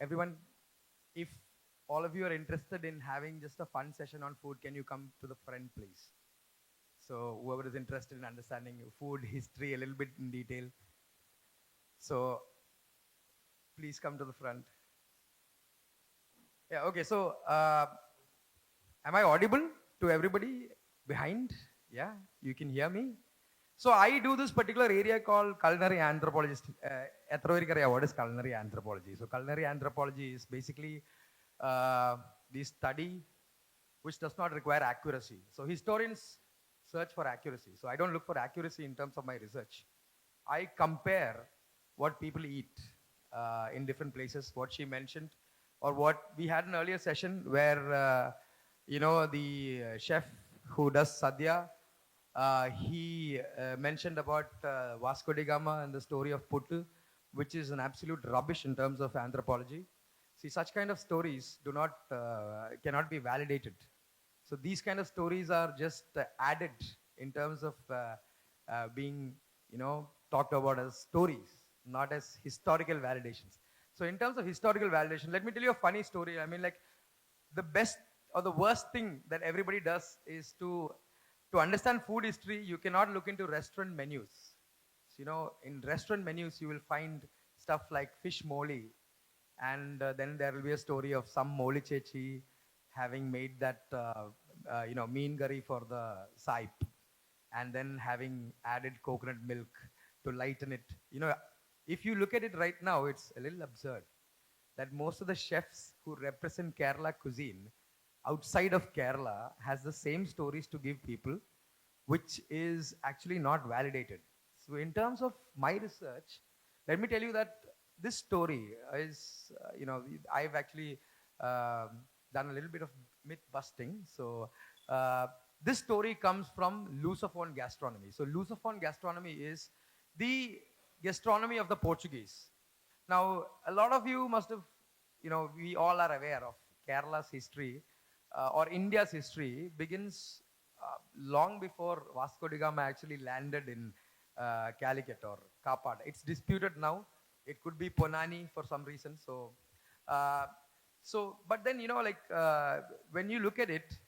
everyone, if all of you are interested in having just a fun session on food, can you come to the front, please? So whoever is interested in understanding food history a little bit in detail, so please come to the front. Yeah, okay, so am I audible to everybody behind? Yeah, you can hear me? So I do this particular area called culinary anthropologist. What is culinary anthropology? So culinary anthropology is basically the study which does not require accuracy. So historians search for accuracy. So I don't look for accuracy in terms of my research. I compare what people eat in different places, what she mentioned, or what we had an earlier session where, the chef who does sadhya, he mentioned about Vasco da Gama and the story of Puttu, which is an absolute rubbish in terms of anthropology. See, such kind of stories cannot be validated. So these kind of stories are just added in terms of being, talked about as stories, not as historical validations. So in terms of historical validation, let me tell you a funny story. I mean, like the best or the worst thing that everybody does is to understand food history, you cannot look into restaurant menus. So, in restaurant menus, you will find stuff like fish moli, and then there will be a story of some moli chechi having made that, mean curry for the saip, and then having added coconut milk to lighten it. If you look at it right now, it's a little absurd that most of the chefs who represent Kerala cuisine outside of Kerala has the same stories to give people, which is actually not validated. So in terms of my research, let me tell you that this story is, I've actually done a little bit of myth busting. So this story comes from Lusophone gastronomy. So Lusophone gastronomy is the gastronomy of the Portuguese. Now, a lot of you must have, we all are aware of Kerala's history or India's history begins long before Vasco da Gama actually landed in Calicut or Kapad. It's disputed now. It could be Ponani for some reason. Uh, but then, when you look at it,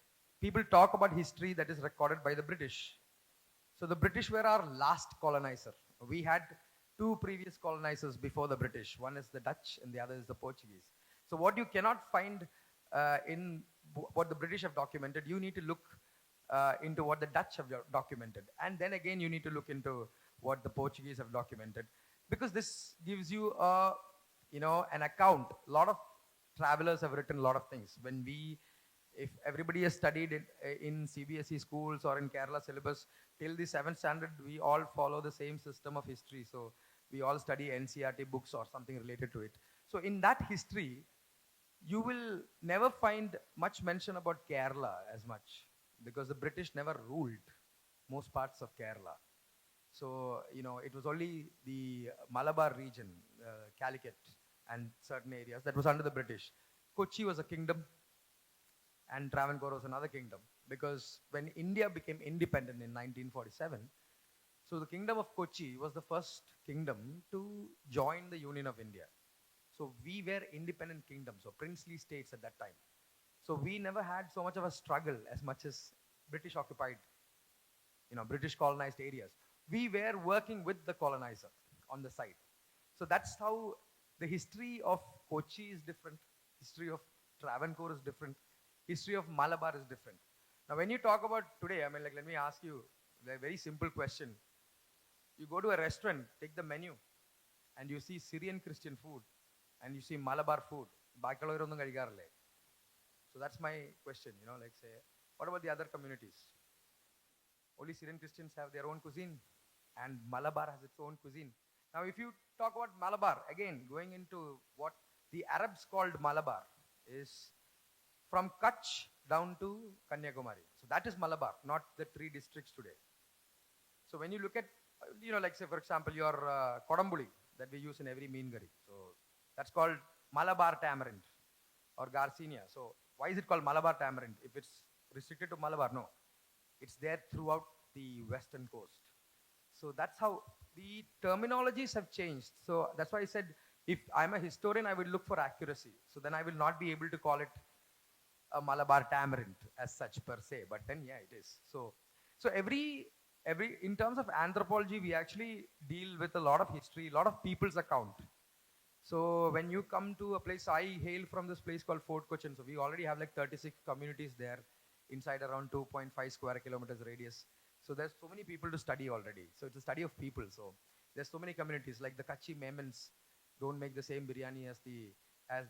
people talk about history that is recorded by the British. So the British were our last colonizer. We had two previous colonizers before the British. One is the Dutch and the other is the Portuguese. So what you cannot find in what the British have documented, you need to look into what the Dutch have documented. And then again, you need to look into what the Portuguese have documented. Because this gives you an account. A lot of travelers have written a lot of things. If everybody has studied in CBSE schools or in Kerala syllabus, till the 7th standard, we all follow the same system of history. So we all study NCERT books or something related to it. So in that history, you will never find much mention about Kerala as much because the British never ruled most parts of Kerala. So, it was only the Malabar region, Calicut and certain areas that was under the British. Kochi was a kingdom and Travancore was another kingdom because when India became independent in 1947, so the kingdom of Kochi was the first kingdom to join the Union of India. So we were independent kingdoms, so princely states at that time. So we never had so much of a struggle as much as British occupied, British colonized areas. We were working with the colonizer on the side. So that's how the history of Kochi is different, history of Travancore is different, history of Malabar is different. Now, when you talk about today, let me ask you a very simple question. You go to a restaurant, take the menu, and you see Syrian Christian food, and you see Malabar food. So that's my question, say, what about the other communities? Only Syrian Christians have their own cuisine, and Malabar has its own cuisine. Now, if you talk about Malabar, again, going into what the Arabs called Malabar is from Kutch down to Kanyakumari. So that is Malabar, not the 3 districts today. So when you look at, say for example, your Kodambuli that we use in every mean curry. So that's called Malabar tamarind or Garcinia. So why is it called Malabar tamarind? If it's restricted to Malabar, no. It's there throughout the western coast. So that's how the terminologies have changed. So that's why I said If I'm a historian, I will look for accuracy. So then I will not be able to call it a Malabar tamarind as such per se, but then yeah, it is. So every in terms of anthropology, we actually deal with a lot of history, a lot of people's account. So when you come to a place, I hail from this place called Fort Cochin. So we already have like 36 communities there inside around 2.5 square kilometers radius. So there's so many people to study already. So it's a study of people. So there's so many communities like the Kachi Memons don't make the same biryani as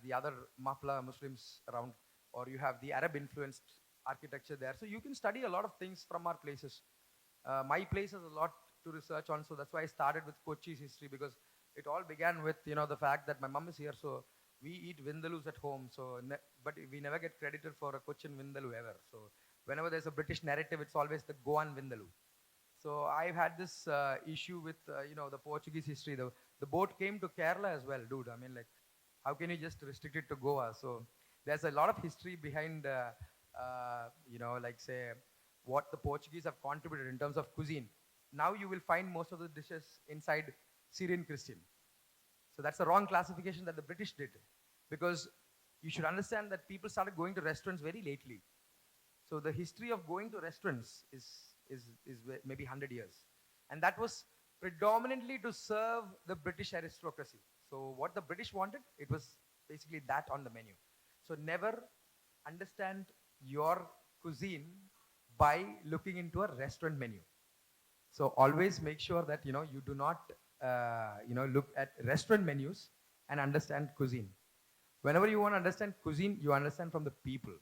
the other Mapla Muslims around, or you have the Arab influenced architecture there. So you can study a lot of things from our places. My place has a lot to research on, so that's why I started with Kochi's history, because it all began with the fact that my mom is here, so we eat vindalus at home. So, but we never get credited for a Cochin vindalu ever. So whenever there's a British narrative, it's always the Goan vindalu. So I've had this issue with the Portuguese history. The boat came to Kerala as well, dude. I mean, like, how can you just restrict it to Goa? So there's a lot of history behind, like say, what the Portuguese have contributed in terms of cuisine. Now you will find most of the dishes inside Syrian Christian. So that's the wrong classification that the British did, because you should understand that people started going to restaurants very lately. So the history of going to restaurants is maybe 100 years. And that was predominantly to serve the British aristocracy. So what the British wanted, it was basically that on the menu. So never understand your cuisine by looking into a restaurant menu. So always make sure that you do not look at restaurant menus and understand cuisine. Whenever you want to understand cuisine, you understand from the people.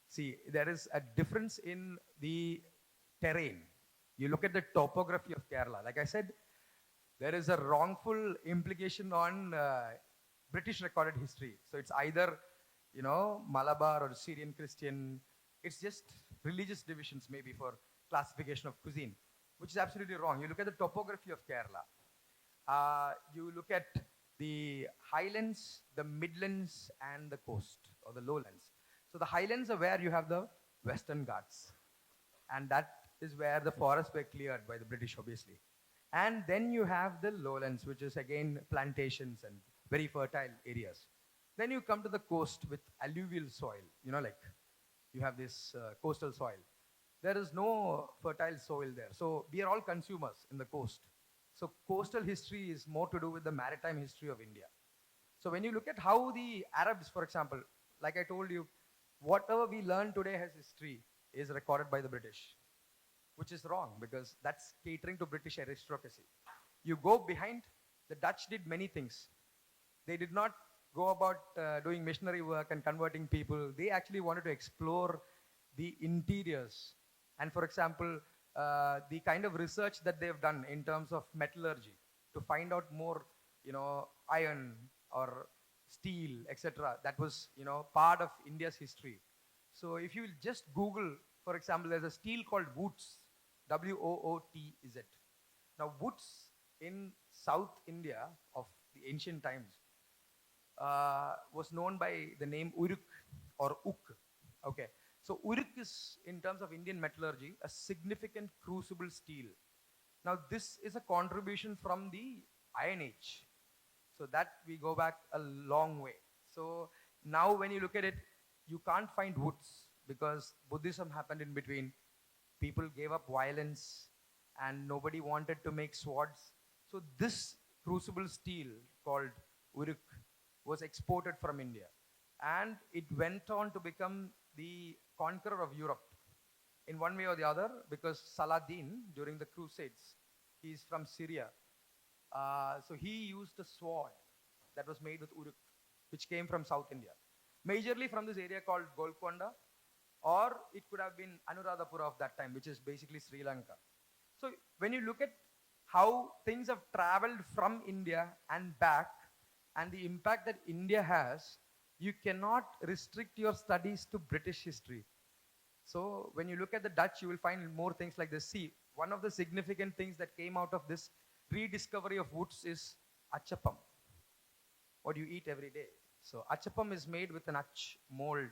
See, there is a difference in the terrain. You look at the topography of Kerala. Like I said, there is a wrongful implication on British recorded history. So it's either, Malabar or Syrian Christian. It's just religious divisions maybe for classification of cuisine, which is absolutely wrong. You look at the topography of Kerala. You look at the highlands, the midlands, and the coast or the lowlands. So the highlands are where you have the Western Ghats, and that is where the forests were cleared by the British, obviously. And then you have the lowlands, which is again plantations and very fertile areas. Then you come to the coast with alluvial soil, like you have this coastal soil. There is no fertile soil there. So we are all consumers in the coast. So coastal history is more to do with the maritime history of India. So when you look at how the Arabs, for example, like I told you, whatever we learn today as history is recorded by the British, which is wrong because that's catering to British aristocracy. You go behind, the Dutch did many things. They did not go about doing missionary work and converting people. They actually wanted to explore the interiors. And for example, the kind of research that they've done in terms of metallurgy to find out more, iron or steel, etc. That was, part of India's history. So if you just Google, for example, there's a steel called Woods, W-O-O-T-Z. Now, Woods in South India of the ancient times was known by the name Uruk or Uk. Okay. So Uruk is, in terms of Indian metallurgy, a significant crucible steel. Now this is a contribution from the Iron Age. So that we go back a long way. So now when you look at it, you can't find woods because Buddhism happened in between. People gave up violence and nobody wanted to make swords. So this crucible steel called Uruk was exported from India. And it went on to become the conqueror of Europe in one way or the other, because Saladin, during the Crusades, he's from Syria. So he used a sword that was made with Uruk, which came from South India. Majorly from this area called Golconda, or it could have been Anuradhapura of that time, which is basically Sri Lanka. So when you look at how things have traveled from India and back, and the impact that India has, you cannot restrict your studies to British history. So when you look at the Dutch, you will find more things like this. See, one of the significant things that came out of this rediscovery of woods is achapam, what you eat every day. So achapam is made with an ach mold.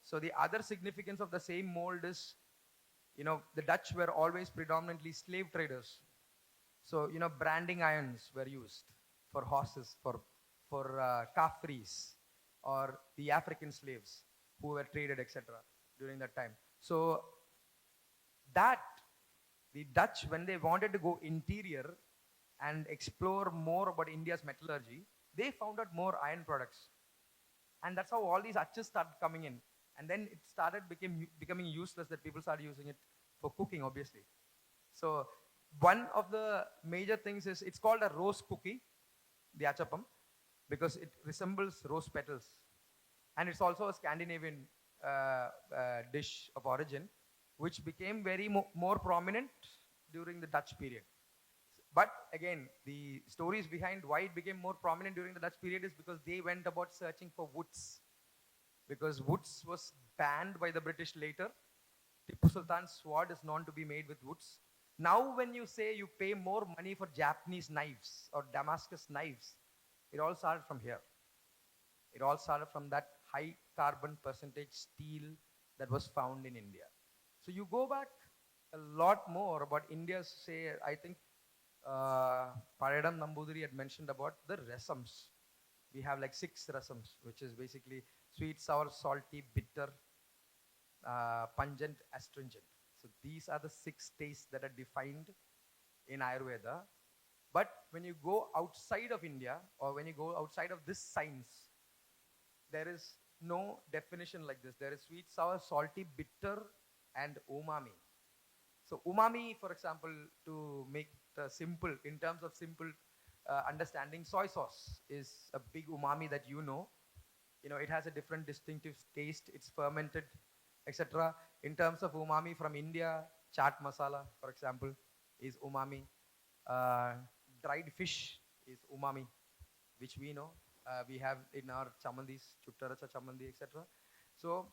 So the other significance of the same mold is, the Dutch were always predominantly slave traders. So, branding irons were used for horses, for for Kafris or the African slaves who were traded, etc. during that time. So that the Dutch, when they wanted to go interior and explore more about India's metallurgy, they found out more iron products. And that's how all these arches started coming in. And then it started becoming useless that people started using it for cooking, obviously. So one of the major things is it's called a rose cookie, the achapam, because it resembles rose petals. And it's also a Scandinavian dish of origin, which became very more prominent during the Dutch period. But again, the stories behind why it became more prominent during the Dutch period is because they went about searching for woods. Because woods was banned by the British later. Tipu Sultan's sword is known to be made with woods. Now when you say you pay more money for Japanese knives or Damascus knives, it all started from here. It all started from that high carbon percentage steel that was found in India. So you go back a lot more about India's, say, I think Paradam Nambudiri had mentioned about the rasams. We have like 6 rasams, which is basically sweet, sour, salty, bitter, pungent, astringent. So these are the 6 tastes that are defined in Ayurveda. But when you go outside of India, or when you go outside of this science, there is no definition like this. There is sweet, sour, salty, bitter, and umami. So umami, for example, to make it simple, in terms of simple understanding, soy sauce is a big umami that you know. You know, it has a different distinctive taste. It's fermented, etc. In terms of umami from India, chaat masala, for example, is umami. Dried fish is umami, which we know. We have in our chamandis, chuttaracha chamandi, etc. So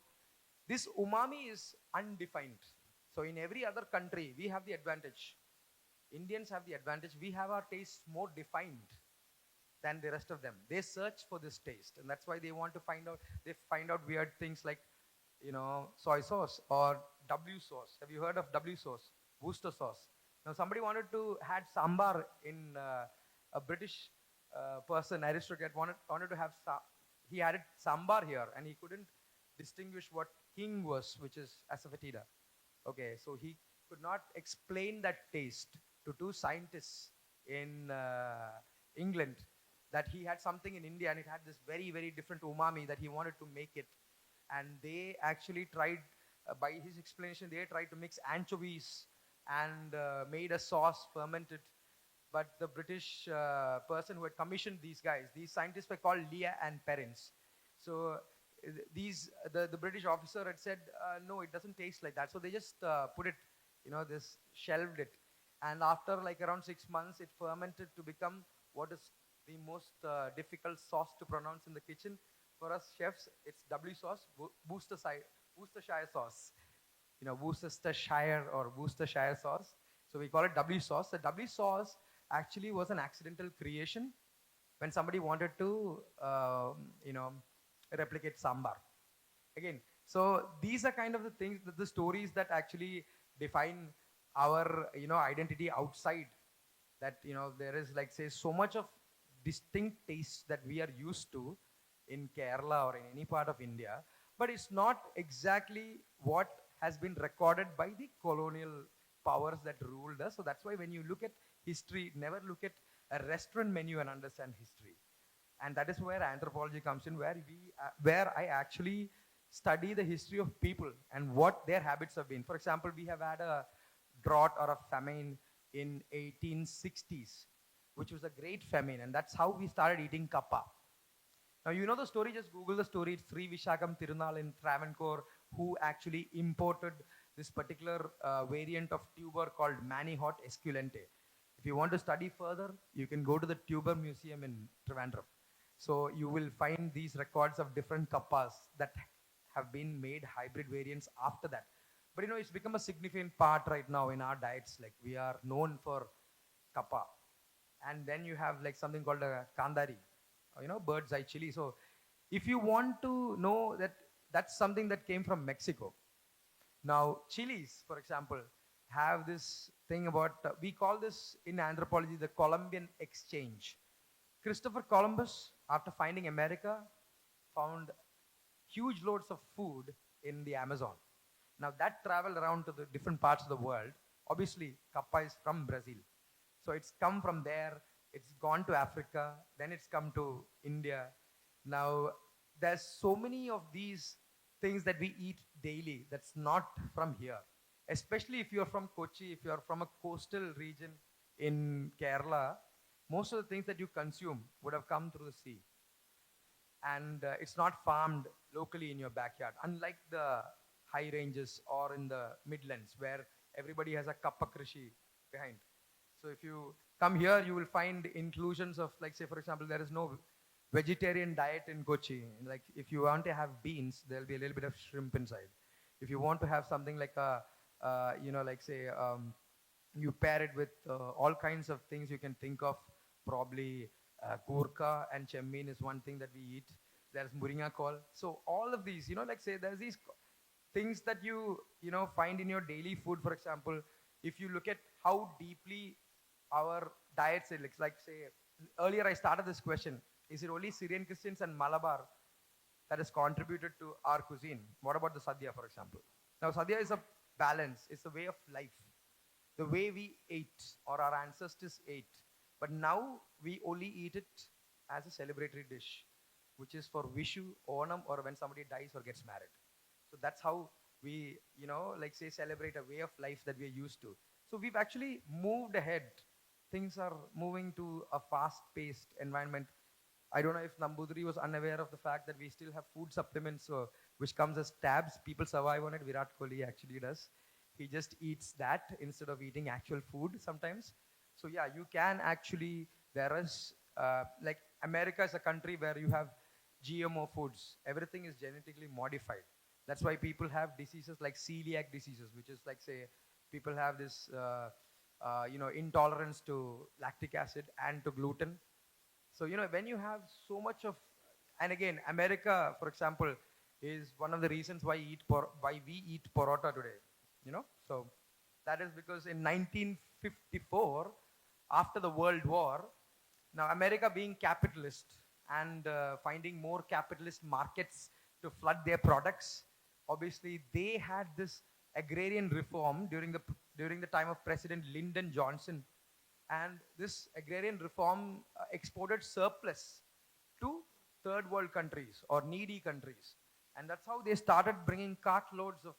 this umami is undefined. So in every other country, we have the advantage. Indians have the advantage. We have our tastes more defined than the rest of them. They search for this taste, and that's why they want to find out. They find out weird things like, you know, soy sauce or W sauce. Have you heard of W sauce? Worcester sauce. Now somebody wanted to add sambar in a British person, aristocrat, wanted to have, he added sambar here, and he couldn't distinguish what king was, which is asafoetida. Okay, so he could not explain that taste to 2 scientists in England, that he had something in India and it had this very, very different umami that he wanted to make it. And they actually tried, by his explanation, they tried to mix anchovies and made a sauce, fermented. But the British person who had commissioned these guys, these scientists were called Leah and Perrins. So the British officer had said, no, it doesn't taste like that. So they just put it, you know, this shelved it. And after like around 6 months, it fermented to become what is the most difficult sauce to pronounce in the kitchen. For us chefs, it's W sauce, Worcestershire sauce. You know, Worcestershire or Worcestershire sauce. So we call it W sauce. The W sauce actually was an accidental creation when somebody wanted to, you know, replicate sambar. Again, so these are kind of the things, the stories that actually define our, you know, identity outside. That, you know, there is like, say, so much of distinct tastes that we are used to in Kerala or in any part of India, but it's not exactly what has been recorded by the colonial powers that ruled us. So that's why when you look at history, never look at a restaurant menu and understand history. And that is where anthropology comes in, where I actually study the history of people and what their habits have been. For example, we have had a drought or a famine in 1860s, which was a great famine, and that's how we started eating kappa. Now you know the story, just Google the story. It's Sri Vishakam Tirunal in Travancore who actually imported this particular variant of tuber called Manihot esculente. If you want to study further, you can go to the Tuber Museum in Trivandrum. So you will find these records of different kappas that have been made hybrid variants after that. But you know, it's become a significant part right now in our diets. Like we are known for kappa. And then you have like something called a kandari, you know, bird's eye chili. So if you want to know that, that's something that came from Mexico. Now chilies, for example, have this thing about, we call this in anthropology the Columbian exchange. Christopher Columbus, after finding America, found huge loads of food in the Amazon. Now that traveled around to the different parts of the world. Obviously, kappa is from Brazil. So it's come from there, it's gone to Africa, then it's come to India. Now there's so many of these things that we eat daily that's not from here. Especially if you're from Kochi, if you're from a coastal region in Kerala, most of the things that you consume would have come through the sea. And it's not farmed locally in your backyard, unlike the high ranges or in the midlands where everybody has a kappa krishi behind. So if you come here, you will find inclusions of, like, say, for example, there is no vegetarian diet in Kochi. Like, if you want to have beans, there'll be a little bit of shrimp inside. If you want to have something like a, like, say, you pair it with all kinds of things you can think of, probably gurka and chemmin is one thing that we eat. There's muringa kol. So all of these, like, say, there's these things that you find in your daily food. For example, if you look at how deeply our diets, it's like, say, earlier I started this question, is it only Syrian Christians and Malabar that has contributed to our cuisine? What about the sadhya, for example? Now, sadhya is a balance, it's a way of life. The way we ate, or our ancestors ate, but now we only eat it as a celebratory dish, which is for Vishu, Onam, or when somebody dies or gets married. So that's how we, like, say, celebrate a way of life that we are used to. So we've actually moved ahead. Things are moving to a fast-paced environment. I don't know if Nambudiri was unaware of the fact that we still have food supplements, which comes as tabs. People survive on it. Virat Kohli actually does. He just eats that instead of eating actual food sometimes. So yeah, you can actually, there is, like, America is a country where you have GMO foods. Everything is genetically modified. That's why people have diseases like celiac diseases, which is like, say, people have this, intolerance to lactic acid and to gluten. So, when you have so much of, and again, America, for example, is one of the reasons why we eat parota today. So that is because in 1954, after the World War, now America being capitalist and finding more capitalist markets to flood their products, obviously they had this agrarian reform during the time of President Lyndon Johnson, and this agrarian reform exported surplus to third world countries or needy countries, and that's how they started bringing cartloads of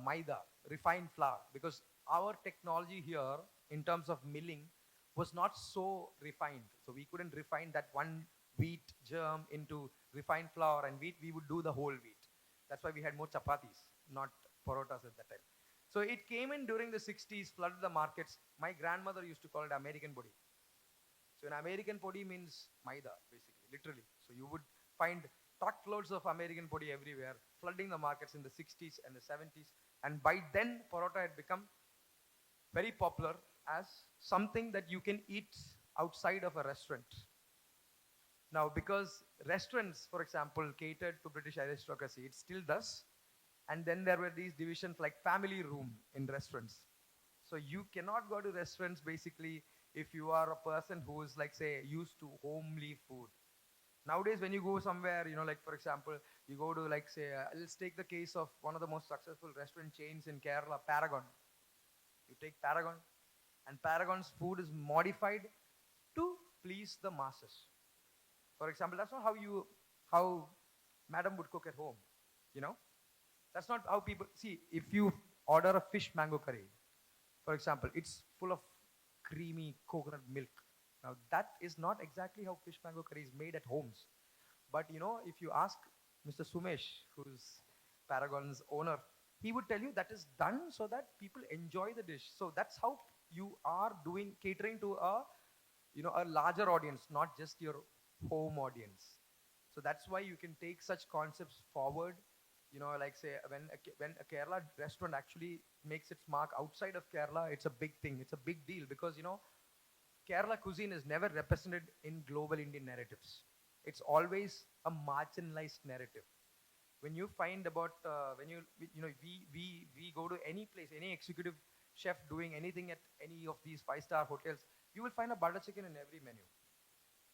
maida, refined flour, because our technology here in terms of milling was not so refined. So we couldn't refine that one wheat germ into refined flour and wheat. We would do the whole wheat. That's why we had more chapatis, not parotas at that time. So it came in during the 60s, flooded the markets. My grandmother used to call it American podi. So an American podi means maida, basically, literally. So you would find truckloads of American podi everywhere, flooding the markets in the 60s and the 70s. And by then, parota had become very popular as something that you can eat outside of a restaurant. Now, because restaurants, for example, catered to British aristocracy, it still does. And then there were these divisions like family room in restaurants. So you cannot go to restaurants basically if you are a person who is, like, say, used to homely food. Nowadays, when you go somewhere, like, for example, you go to, like, say, let's take the case of one of the most successful restaurant chains in Kerala, Paragon. You take Paragon, and Paragon's food is modified to please the masses. For example, that's not how madam would cook at home, That's not how people, see, if you order a fish mango curry, for example, it's full of creamy coconut milk. Now, that is not exactly how fish mango curry is made at homes. But, if you ask Mr. Sumesh, who's Paragon's owner, he would tell you that is done so that people enjoy the dish. So that's how you are catering to a larger audience, not just your home audience. So that's why you can take such concepts forward. Like, say, when a Kerala restaurant actually makes its mark outside of Kerala, it's a big thing. It's a big deal because, Kerala cuisine is never represented in global Indian narratives. It's always a marginalized narrative. When you find about, we go to any place, any executive chef doing anything at any of these 5-star hotels, you will find a butter chicken in every menu.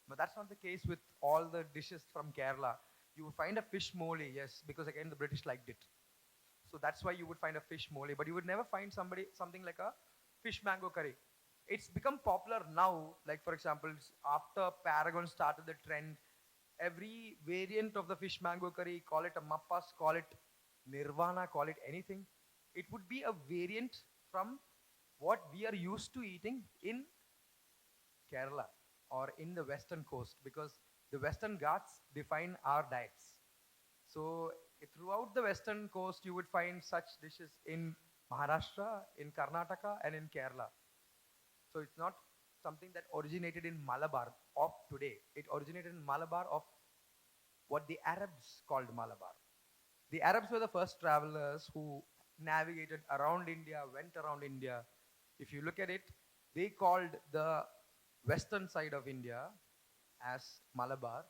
But that's not the case with all the dishes from Kerala. You would find a fish mole, yes, because again the British liked it. So that's why you would find a fish mole, but you would never find something like a fish mango curry. It's become popular now. Like for example, after Paragon started the trend, every variant of the fish mango curry, call it a mappas, call it nirvana, call it anything, it would be a variant from what we are used to eating in Kerala or in the western coast, because the western Ghats define our diets. So throughout the western coast, you would find such dishes in Maharashtra, in Karnataka, and in Kerala. So it's not something that originated in Malabar of today. It originated in Malabar of what the Arabs called Malabar. The Arabs were the first travelers who navigated around India, went around India. If you look at it, they called the western side of India as Malabar,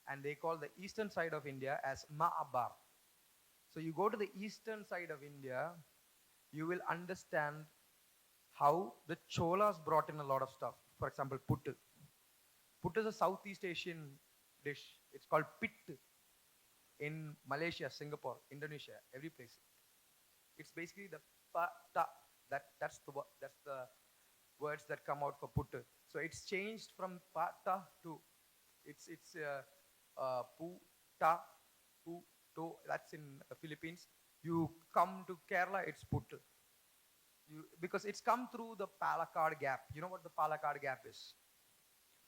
and they call the eastern side of India as Ma'abar. So you go to the eastern side of India, you will understand how the Cholas brought in a lot of stuff. For example, puttu. Puttu is a Southeast Asian dish. It's called pittu in Malaysia, Singapore, Indonesia, every place. It's basically the pa ta. That's the words that come out for puttu. So it's changed from pa ta to it's pu ta pu to. That's in the Philippines. You come to Kerala, it's puttu. Because it's come through the Palakkad Gap. You know what the Palakkad Gap is?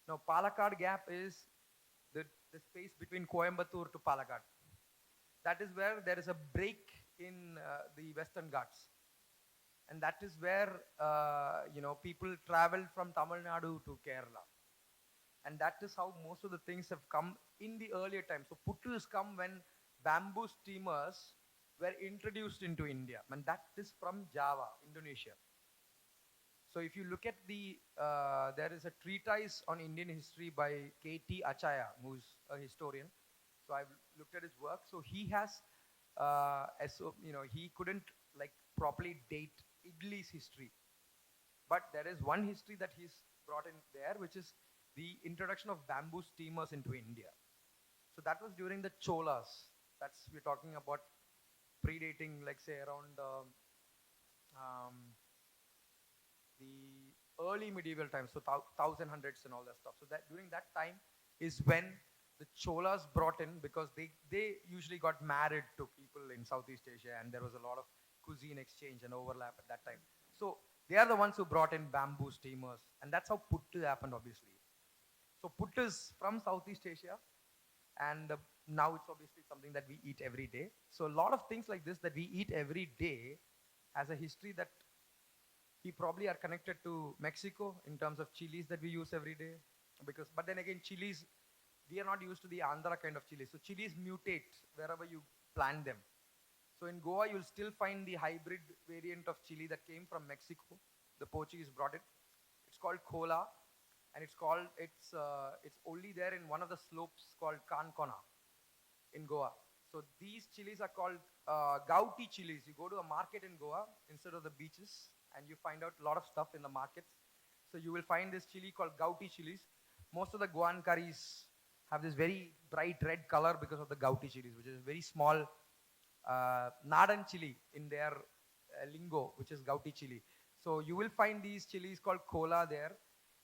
Now, Palakkad Gap is the space between Coimbatore to Palakkad. That is where there is a break in the Western Ghats. And that is where, people travel from Tamil Nadu to Kerala. And that is how most of the things have come in the earlier times. So puttu has come when bamboo steamers were introduced into India, and that is from Java, Indonesia. So if you look at there is a treatise on Indian history by K.T. Achaya, who's a historian. So I've looked at his work. So he has, he couldn't properly date idli's history. But there is one history that he's brought in there, which is the introduction of bamboo steamers into India. So that was during the Cholas. We're talking about predating, say around the early medieval times, so 1100s and all that stuff. So that during that time is when the Cholas brought in, because they usually got married to people in Southeast Asia, and there was a lot of cuisine exchange and overlap at that time. So they are the ones who brought in bamboo steamers, and that's how puttu happened, obviously. So puttu is from Southeast Asia, and now it's obviously something that we eat every day. So a lot of things like this that we eat every day has a history that we probably are connected to Mexico in terms of chilies that we use every day. But then again, chilies, we are not used to the Andhra kind of chilies. So chilies mutate wherever you plant them. So in Goa, you'll still find the hybrid variant of chili that came from Mexico. The Portuguese brought it. It's called cola, and it's only there in one of the slopes called Kankona in Goa. So these chilies are called gauti chilies. You go to a market in Goa instead of the beaches, and you find out a lot of stuff in the markets. So you will find this chili called gauti chilies. Most of the Goan curries have this very bright red color because of the gauti chilies, which is very small nadan chili in their lingo, which is gauti chili. So you will find these chilies called kola there.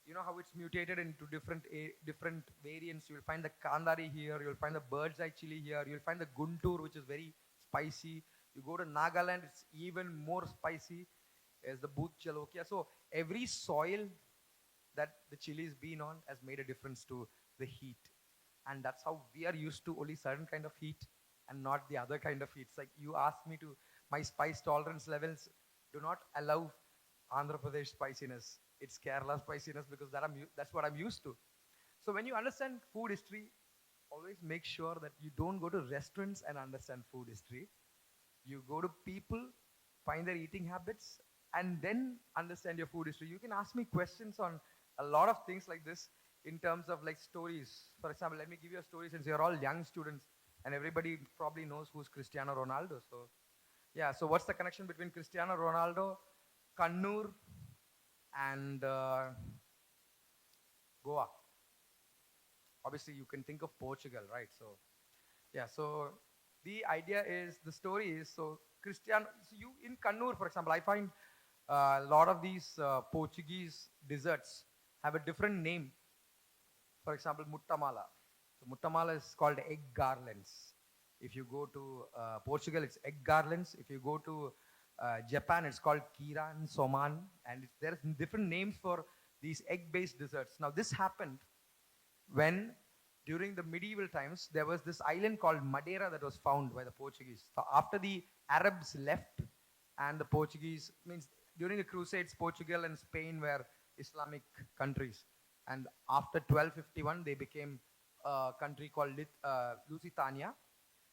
You know how it's mutated into different variants. You will find the kandari here. You'll find the bird's eye chili here. You'll find the guntur, which is very spicy. You go to Nagaland, it's even more spicy as the Bhut Jalokia. So every soil that the chili has been on has made a difference to the heat. And that's how we are used to only certain kind of heat and not the other kind of heat. It's like you asked me my spice tolerance levels do not allow Andhra Pradesh spiciness. It's Kerala spiciness because that's what I'm used to. So when you understand food history, always make sure that you don't go to restaurants and understand food history. You go to people, find their eating habits, and then understand your food history. You can ask me questions on a lot of things like this in terms of stories. For example, let me give you a story since you're all young students and everybody probably knows who's Cristiano Ronaldo. So yeah, so what's the connection between Cristiano Ronaldo, Kannur, and Goa? obviously you can think of Portugal, right? So yeah, so the idea is, the story is, so Christian, so you in Kannur, for example, I find a lot of these Portuguese desserts have a different name. For example, muttamala. So muttamala is called egg garlands. If you go to Portugal, it's egg garlands. If you go to Japan, it's called kiran, soman, and there's different names for these egg-based desserts. Now, this happened when, during the medieval times, there was this island called Madeira that was found by the Portuguese. So after the Arabs left and the Portuguese, means during the Crusades, Portugal and Spain were Islamic countries. And after 1251, they became a country called Lusitania.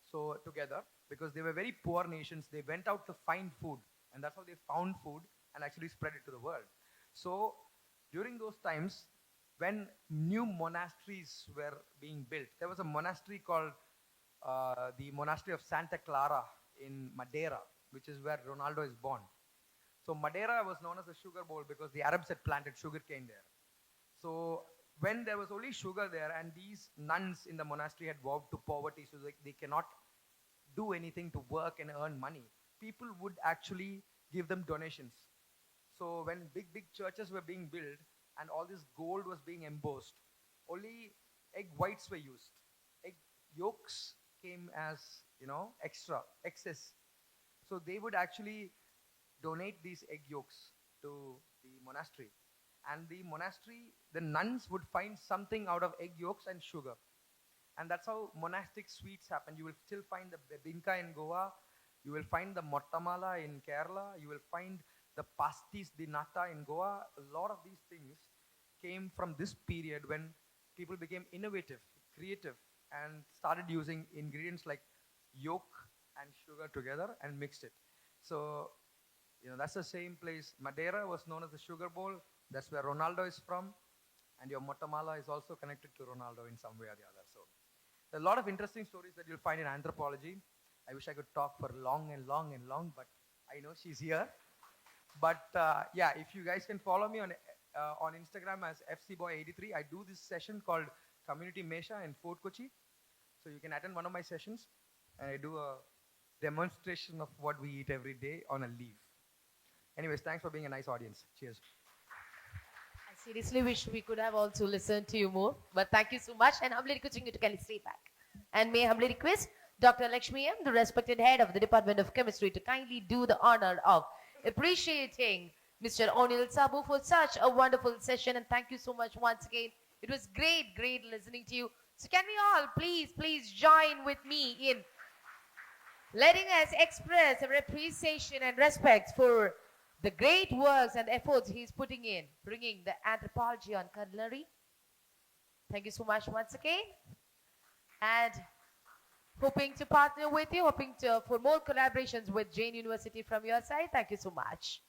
So together, because they were very poor nations, they went out to find food. And that's how they found food and actually spread it to the world. So during those times, when new monasteries were being built, there was a monastery called the Monastery of Santa Clara in Madeira, which is where Ronaldo is born. So Madeira was known as the sugar bowl because the Arabs had planted sugarcane there. So when there was only sugar there, and these nuns in the monastery had vowed to poverty, so they cannot do anything to work and earn money, people would actually give them donations. So when big churches were being built and all this gold was being embossed, only egg whites were used. Egg yolks came as, excess. So they would actually donate these egg yolks to the monastery. And the monastery, the nuns would find something out of egg yolks and sugar. And that's how monastic sweets happen. You will still find the bebinka in Goa. You will find the mottamala in Kerala. You will find the pastis di nata in Goa. A lot of these things came from this period when people became innovative, creative, and started using ingredients like yolk and sugar together and mixed it. So, that's the same place. Madeira was known as the sugar bowl. That's where Ronaldo is from. And your mottamala is also connected to Ronaldo in some way or the other. So, there are a lot of interesting stories that you'll find in anthropology. I wish I could talk for long and long and long, but I know she's here. But yeah, if you guys can follow me on Instagram as FCBoy83, I do this session called Community Mesha in Fort Kochi. So you can attend one of my sessions, and I do a demonstration of what we eat every day on a leaf. Anyways, thanks for being a nice audience. Cheers. I seriously wish we could have also listened to you more, but thank you so much, and humbly requesting you to kindly stay back. And may I humbly request Dr. Lakshmi M., the respected head of the Department of Chemistry, to kindly do the honor of appreciating Mr. Oneal Sabu for such a wonderful session, and thank you so much once again. It was great listening to you. So can we all please join with me in letting us express our appreciation and respect for the great works and efforts he's putting in, bringing the anthropology on culinary. Thank you so much once again. And hoping to partner with you, for more collaborations with Jain University from your side. Thank you so much.